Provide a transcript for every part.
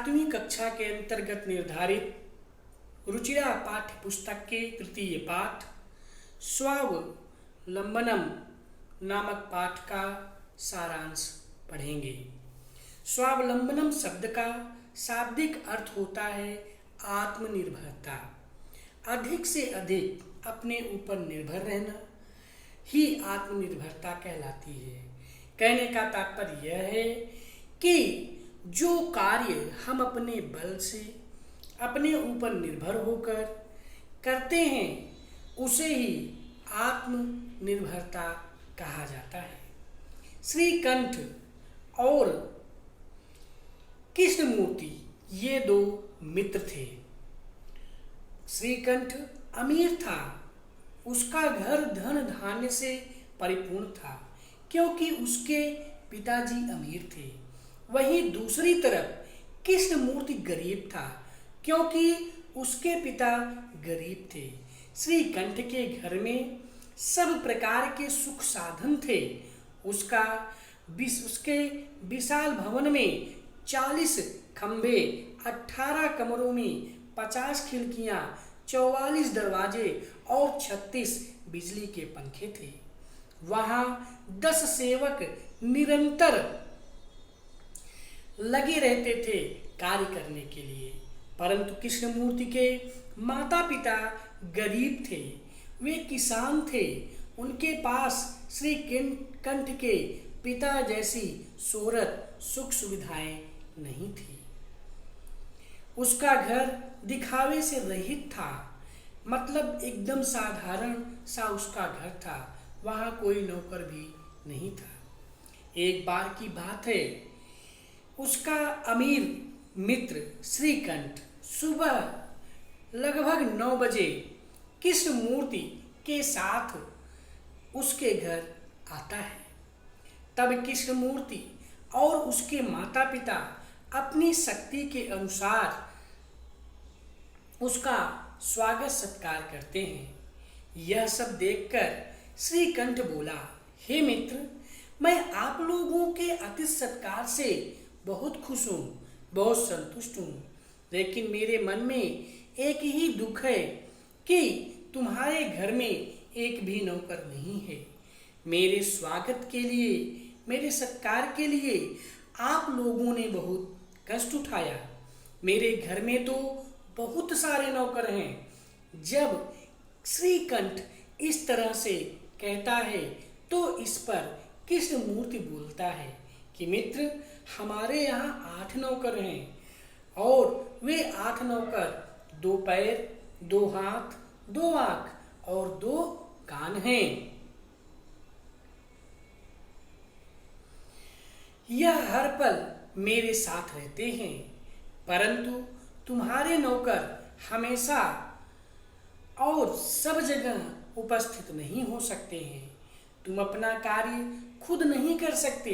7वीं कक्षा के अंतर्गत निर्धारित रुचिरा पाठ्य पुस्तक के तृतीय पाठ स्वावलंबनम नामक पाठ का सारांश पढ़ेंगे। स्वावलंबनम शब्द का शाब्दिक अर्थ होता है आत्मनिर्भरता। अधिक से अधिक अपने ऊपर निर्भर रहना ही आत्मनिर्भरता कहलाती है। कहने का तात्पर्य यह है कि जो कार्य हम अपने बल से अपने ऊपर निर्भर होकर करते हैं उसे ही आत्मनिर्भरता कहा जाता है। श्रीकंठ और कृष्णमूर्ति ये दो मित्र थे। श्रीकंठ अमीर था, उसका घर धन धान्य से परिपूर्ण था क्योंकि उसके पिताजी अमीर थे। वहीं दूसरी तरफ कृष्णमूर्ति गरीब था क्योंकि उसके पिता गरीब थे। श्रीकंठ के घर में सब प्रकार के सुख साधन थे। उसके विशाल भवन में 40 खंभे, 18 कमरों में 50 खिड़कियां, 44 दरवाजे और 36 बिजली के पंखे थे। वहां 10 सेवक निरंतर लगे रहते थे कार्य करने के लिए। परंतु कृष्णमूर्ति के माता पिता गरीब थे, वे किसान थे। उनके पास श्री कंठ के पिता जैसी शोहरत सुख सुविधाएं नहीं थी। उसका घर दिखावे से रहित था, मतलब एकदम साधारण सा उसका घर था। वहां कोई नौकर भी नहीं था। एक बार की बात है, उसका अमीर मित्र श्रीकंठ सुबह लगभग 9 बजे कृष्णमूर्ति के साथ उसके घर आता है। तब कृष्णमूर्ति और उसके माता पिता अपनी शक्ति के अनुसार उसका स्वागत सत्कार करते हैं। यह सब देखकर श्रीकंठ बोला, हे मित्र, मैं आप लोगों के अतिथि सत्कार से बहुत खुश हूँ, बहुत संतुष्ट हूँ। लेकिन मेरे मन में एक ही दुख है कि तुम्हारे घर में एक भी नौकर नहीं है। मेरे स्वागत के लिए, मेरे सत्कार के लिए आप लोगों ने बहुत कष्ट उठाया। मेरे घर में तो बहुत सारे नौकर हैं। जब श्रीकंठ इस तरह से कहता है तो इस पर कृष्णमूर्ति बोलता है कि मित्र, हमारे यहाँ 8 नौकर हैं और वे 8 नौकर 2 पैर, 2 हाथ, 2 आंख और 2 कान हैं। यह हर पल मेरे साथ रहते हैं, परंतु तुम्हारे नौकर हमेशा और सब जगह उपस्थित नहीं हो सकते हैं। तुम अपना कार्य खुद नहीं कर सकते,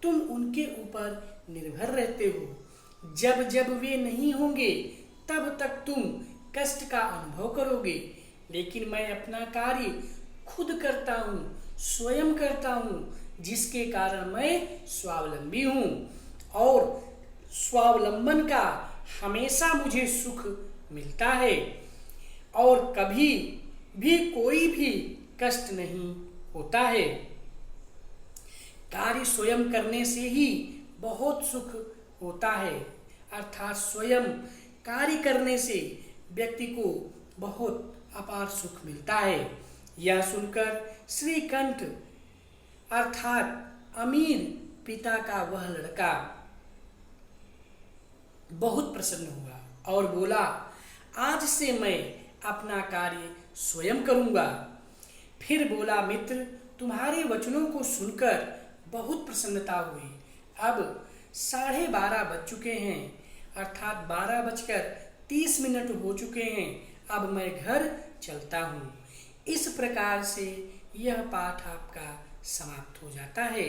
तुम उनके ऊपर निर्भर रहते हो। जब जब वे नहीं होंगे तब तक तुम कष्ट का अनुभव करोगे। लेकिन मैं अपना कार्य खुद करता हूँ, स्वयं करता हूँ, जिसके कारण मैं स्वावलंबी हूँ और स्वावलंबन का हमेशा मुझे सुख मिलता है और कभी भी कोई भी कष्ट नहीं होता है। कार्य स्वयं करने से ही बहुत सुख होता है, अर्थात स्वयं कार्य करने से व्यक्ति को बहुत अपार सुख मिलता है। यह सुनकर श्रीकंठ अर्थात अमीर पिता का वह लड़का बहुत प्रसन्न हुआ और बोला, आज से मैं अपना कार्य स्वयं करूंगा। फिर बोला, मित्र, तुम्हारे वचनों को सुनकर बहुत प्रसन्नता हुई। अब 12:30 बज चुके हैं, अर्थात 12:30 हो चुके हैं। अब मैं घर चलता हूँ। इस प्रकार से यह पाठ आपका समाप्त हो जाता है,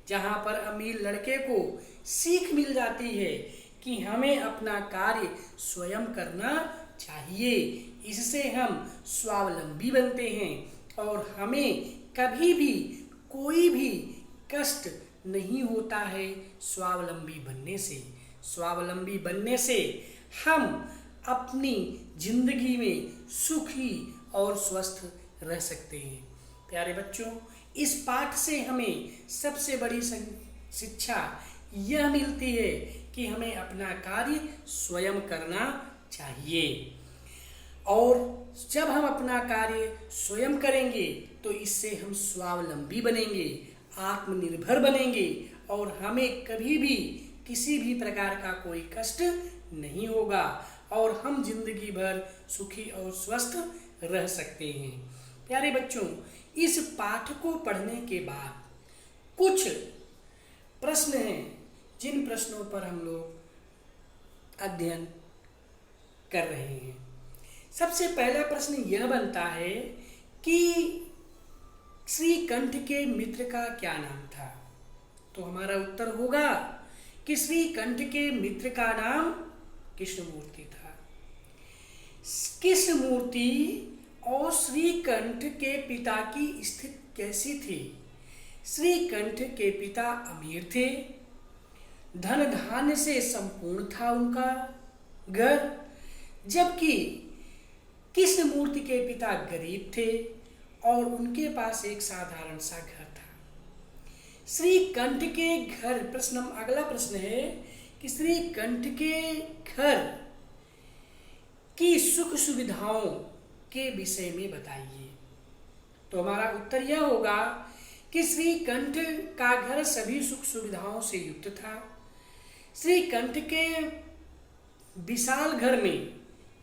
जहाँ पर अमीर लड़के को सीख मिल जाती है कि हमें अपना कार्य स्वयं करना चाहिए। इससे हम स्वावलंबी बनते हैं और हमें कभी भी कोई भी कष्ट नहीं होता है स्वावलंबी बनने से। स्वावलंबी बनने से हम अपनी जिंदगी में सुखी और स्वस्थ रह सकते हैं। प्यारे बच्चों, इस पाठ से हमें सबसे बड़ी शिक्षा यह मिलती है कि हमें अपना कार्य स्वयं करना चाहिए, और जब हम अपना कार्य स्वयं करेंगे तो इससे हम स्वावलंबी बनेंगे, आत्मनिर्भर बनेंगे, और हमें कभी भी किसी भी प्रकार का कोई कष्ट नहीं होगा, और हम जिंदगी भर सुखी और स्वस्थ रह सकते हैं। प्यारे बच्चों, इस पाठ को पढ़ने के बाद कुछ प्रश्न हैं जिन प्रश्नों पर हम लोग अध्ययन कर रहे हैं। सबसे पहला प्रश्न यह बनता है कि श्रीकंठ के मित्र का क्या नाम था? तो हमारा उत्तर होगा कि श्रीकंठ के मित्र का नाम कृष्णमूर्ति था। कृष्णमूर्ति और श्रीकंठ के पिता की स्थिति कैसी थी? श्रीकंठ के पिता अमीर थे, धन धान्य से संपूर्ण था उनका घर, जबकि कृष्णमूर्ति के पिता गरीब थे और उनके पास एक साधारण सा घर था। श्रीकंठ के घर, अगला प्रश्न है कि श्रीकंठ के घर की सुख सुविधाओं के विषय में बताइए। तो हमारा उत्तर यह होगा कि श्रीकंठ का घर सभी सुख सुविधाओं से युक्त था। श्रीकंठ के विशाल घर में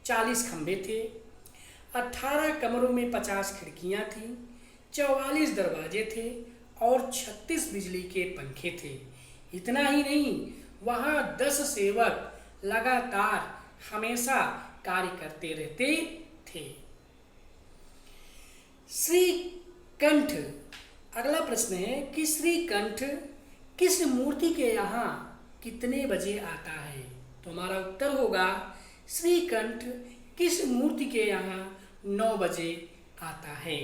40 खंभे थे, 18 कमरों में 50 खिड़कियां थीं, 44 दरवाजे थे और 36 बिजली के पंखे थे। इतना ही नहीं, वहां 10 सेवक लगातार हमेशा कार्य करते रहते थे। श्रीकंठ, अगला प्रश्न है कि श्रीकंठ कृष्णमूर्ति के यहाँ कितने बजे आता है? तो हमारा उत्तर होगा श्रीकंठ कृष्णमूर्ति के यहाँ 9 बजे आता है।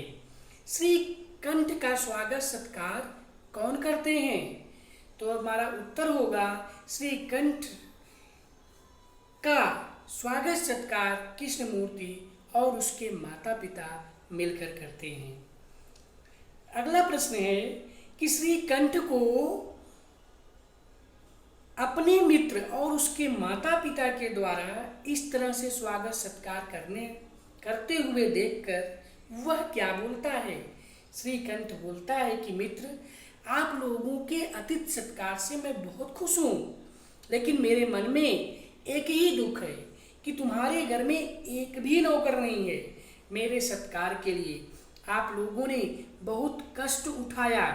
श्रीकंठ का स्वागत सत्कार कौन करते हैं? तो हमारा उत्तर होगा श्रीकंठ का स्वागत सत्कार कृष्णमूर्ति और उसके माता पिता मिलकर करते हैं। अगला प्रश्न है कि श्रीकंठ को अपने मित्र और उसके माता पिता के द्वारा इस तरह से स्वागत सत्कार करते हुए देखकर वह क्या बोलता है? श्रीकंठ बोलता है कि मित्र, आप लोगों के आतिथ्य सत्कार से मैं बहुत खुश हूँ, लेकिन मेरे मन में एक ही दुख है कि तुम्हारे घर में एक भी नौकर नहीं है। मेरे सत्कार के लिए आप लोगों ने बहुत कष्ट उठाया।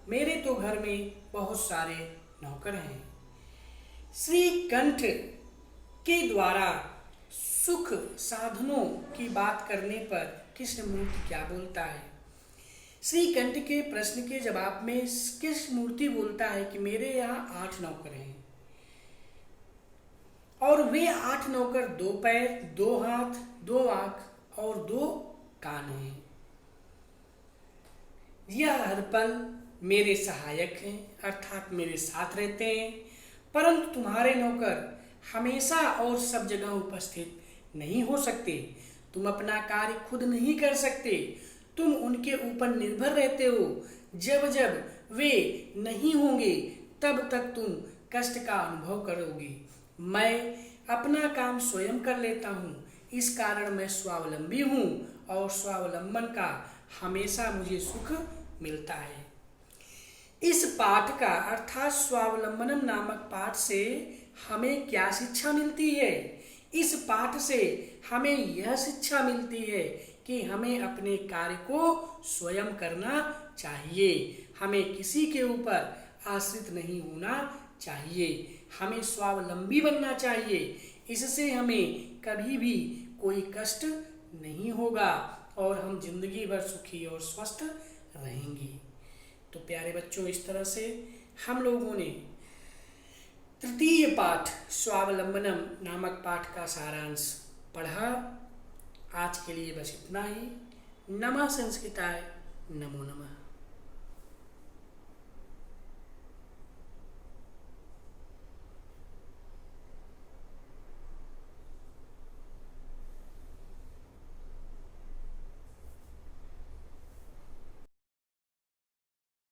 मेरे तो घर में बहुत सारे नौकर हैं। श्रीकंठ के द्वारा सुख साधनों की बात करने पर कृष्णमूर्ति क्या बोलता है? श्रीकंठ के प्रश्न के जवाब में कृष्णमूर्ति बोलता है कि मेरे यहाँ 8 नौकर हैं और वे 8 नौकर 2 पैर, 2 हाथ, 2 आंख और 2 कान हैं। यह हर पल मेरे सहायक हैं, अर्थात मेरे साथ रहते हैं, परंतु तुम्हारे नौकर हमेशा और सब जगह उपस्थित नहीं हो सकते। तुम अपना कार्य खुद नहीं कर सकते, तुम उनके ऊपर निर्भर रहते हो। जब जब वे नहीं होंगे तब तक तुम कष्ट का अनुभव करोगे। मैं अपना काम स्वयं कर लेता हूँ, इस कारण मैं स्वावलंबी हूँ और स्वावलंबन का हमेशा मुझे सुख मिलता है। इस पाठ का अर्थात स्वावलंबनम नामक पाठ से हमें क्या शिक्षा मिलती है? इस पाठ से हमें यह शिक्षा मिलती है कि हमें अपने कार्य को स्वयं करना चाहिए, हमें किसी के ऊपर आश्रित नहीं होना चाहिए, हमें स्वावलंबी बनना चाहिए। इससे हमें कभी भी कोई कष्ट नहीं होगा और हम जिंदगी भर सुखी और स्वस्थ रहेंगे। तो प्यारे बच्चों, इस तरह से हम लोगों ने तृतीय पाठ स्वावलंबनम नामक पाठ का सारांश पढ़ा। आज के लिए बस इतना ही। नमः संस्कृताय, नमो नमः।